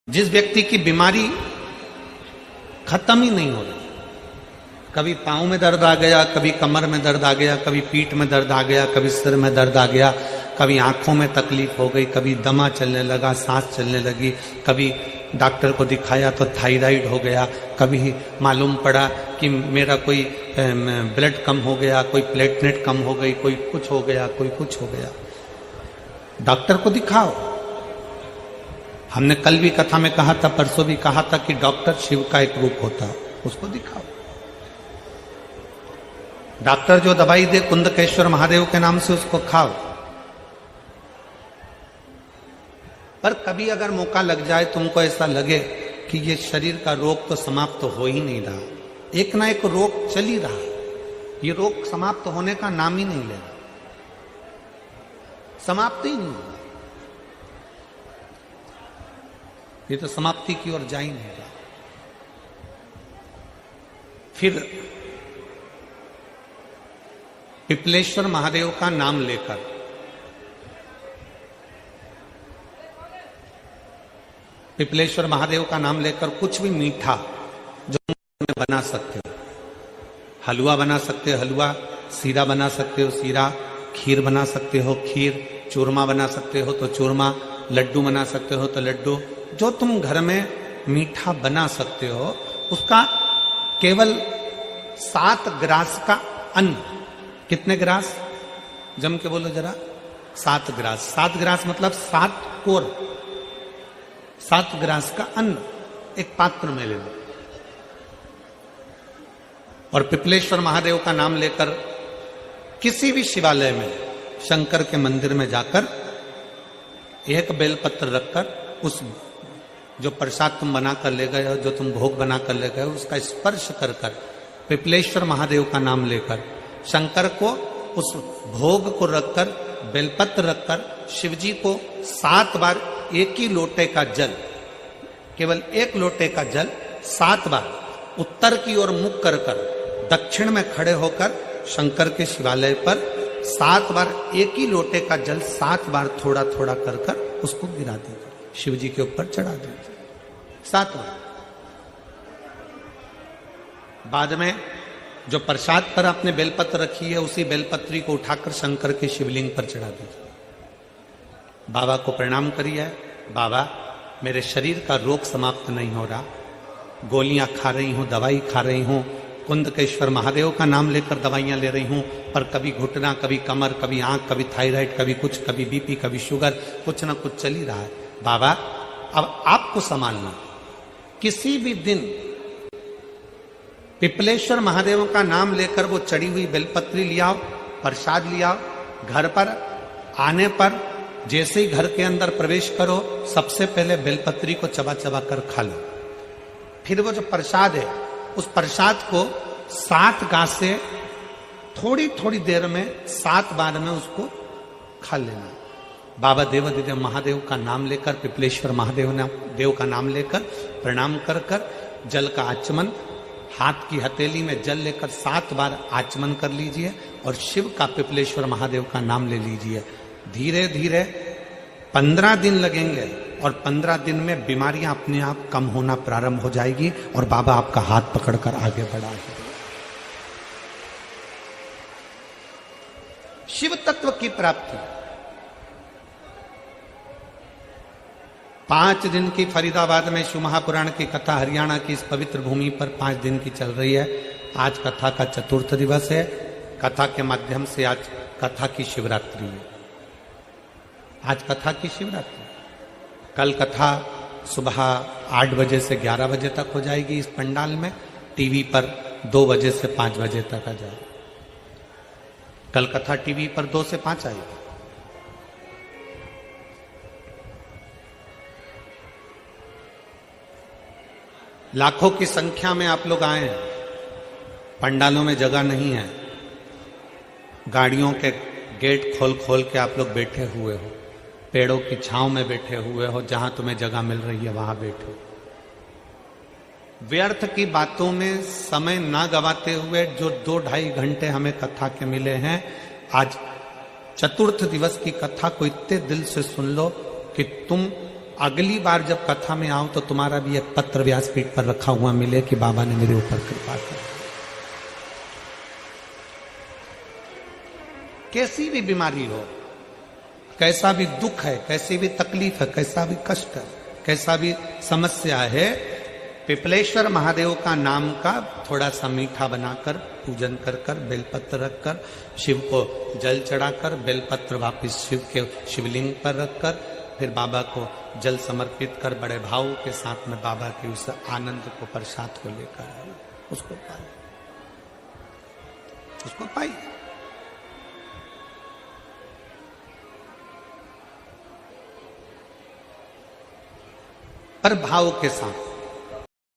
जिस व्यक्ति की बीमारी खत्म ही नहीं हो रही, कभी पाँव में दर्द आ गया, कभी कमर में दर्द आ गया, कभी पीठ में दर्द आ गया, कभी सिर में दर्द आ गया, कभी आंखों में तकलीफ हो गई, कभी दमा चलने लगा, सांस चलने लगी, कभी डॉक्टर को दिखाया तो थायराइड हो गया, कभी मालूम पड़ा कि मेरा कोई ब्लड कम हो गया, कोई प्लेटलेट कम हो गई, कोई कुछ हो गया, कोई कुछ हो गया। डॉक्टर को दिखाओ। हमने कल भी कथा में कहा था, परसों भी कहा था कि डॉक्टर शिव का एक रूप होता है, उसको दिखाओ। डॉक्टर जो दवाई दे कुंदकेश्वर महादेव के नाम से उसको खाओ। पर कभी अगर मौका लग जाए, तुमको ऐसा लगे कि ये शरीर का रोग तो समाप्त तो हो ही नहीं रहा, एक ना एक रोग चल ही रहा, ये रोग समाप्त होने का नाम ही नहीं ले रहा, समाप्त ही नहीं हो रहा, ये तो समाप्ति की ओर जा ही नहीं रहा। फिर पिपलेश्वर महादेव का नाम लेकर पिपलेश्वर महादेव का नाम लेकर कुछ भी मीठा जो में बना सकते हो, हलवा बना सकते हो हलवा, सीरा बना सकते हो सीरा, खीर बना सकते हो खीर, चूरमा बना सकते हो तो चूरमा, लड्डू बना सकते हो तो लड्डू, जो तुम घर में मीठा बना सकते हो उसका केवल 7 ग्रास का अन्न। कितने ग्रास? जम के बोलो जरा। 7 ग्रास। 7 ग्रास मतलब 7 कोर, 7 ग्रास का अन्न एक पात्र में ले लो और पिपलेश्वर महादेव का नाम लेकर किसी भी शिवालय में, शंकर के मंदिर में जाकर एक बेलपत्र रखकर उस जो प्रसाद तुम बना कर ले गए हो, जो तुम भोग बना कर ले गए हो, उसका स्पर्श कर कर पिपलेश्वर महादेव का नाम लेकर शंकर को उस भोग को रखकर, बेलपत्र रखकर शिव जी को 7 बार एक ही लोटे का जल, केवल एक लोटे का जल 7 बार उत्तर की ओर मुख कर कर दक्षिण में खड़े होकर शंकर के शिवालय पर 7 बार एक ही लोटे का जल 7 बार थोड़ा थोड़ा कर कर उसको गिरा दीजिए, शिव जी के ऊपर चढ़ा दीजिए 7 बार। बाद में जो प्रसाद पर आपने बेलपत्र रखी है उसी बेलपत्री को उठाकर शंकर के शिवलिंग पर चढ़ा दीजिए। बाबा को प्रणाम करिए, बाबा मेरे शरीर का रोग समाप्त नहीं हो रहा, गोलियां खा रही हूं, दवाई खा रही हूं, कुंदकेश्वर महादेव का नाम लेकर दवाइयां ले रही हूं, पर कभी घुटना, कभी कमर, कभी आंख, कभी थायराइड, कभी कुछ, कभी बीपी, कभी शुगर, कुछ ना कुछ चल ही रहा है। बाबा अब आपको संभालना। किसी भी दिन पिपलेश्वर महादेव का नाम लेकर वो चढ़ी हुई बेलपत्री लियाओ, प्रसाद लियाओ, घर पर आने पर जैसे ही घर के अंदर प्रवेश करो सबसे पहले बेलपत्री को चबा चबा कर खा लो। फिर वो जो प्रसाद है उस प्रसाद को 7 गांसे थोड़ी थोड़ी देर में 7 बार में उसको खा लेना। बाबा देवाधिदेव महादेव का नाम लेकर, पिपलेश्वर देव का नाम लेकर प्रणाम कर कर जल का आचमन, हाथ की हथेली में जल लेकर 7 बार आचमन कर लीजिए और शिव का, पिपलेश्वर महादेव का नाम ले लीजिए। धीरे धीरे 15 दिन लगेंगे और 15 दिन में बीमारियां अपने आप कम होना प्रारंभ हो जाएगी और बाबा आपका हाथ पकड़कर आगे बढ़ाएंगे। शिव तत्व की प्राप्ति। 5 दिन की फरीदाबाद में शिव महापुराण की कथा हरियाणा की इस पवित्र भूमि पर 5 दिन की चल रही है। आज कथा का 4th दिवस है। कथा के माध्यम से आज कथा की शिवरात्रि है। आज कथा की शिवरात्रि। कल कथा सुबह 8 बजे से 11 बजे तक हो जाएगी इस पंडाल में, टीवी पर 2 बजे से 5 बजे तक आ जाएगी। कल कथा टीवी पर 2 से 5 आएगी। लाखों की संख्या में आप लोग आए हैं। पंडालों में जगह नहीं है, गाड़ियों के गेट खोल खोल के आप लोग बैठे हुए हो, पेड़ों की छांव में बैठे हुए हो, जहां तुम्हें जगह मिल रही है वहां बैठो। व्यर्थ की बातों में समय ना गवाते हुए जो 2-2.5 घंटे हमें कथा के मिले हैं, आज 4th दिवस की कथा को इतने दिल से सुन लो कि तुम अगली बार जब कथा में आओ तो तुम्हारा भी एक पत्र व्यासपीठ पर रखा हुआ मिले कि बाबा ने मेरे ऊपर कृपा कर। कैसी भी बीमारी हो, कैसा भी दुख है, कैसी भी तकलीफ है, कैसा भी कष्ट है, कैसा भी समस्या है, पिपलेश्वर महादेव का नाम का थोड़ा सा मीठा बनाकर पूजन कर कर बेलपत्र रखकर शिव को जल चढ़ाकर बेलपत्र वापिस शिव के शिवलिंग पर रखकर फिर बाबा को जल समर्पित कर बड़े भाव के साथ में बाबा के उस आनंद को प्रसाद को लेकर आए, उसको पाए, उसको पाइए। पर भाव के साथ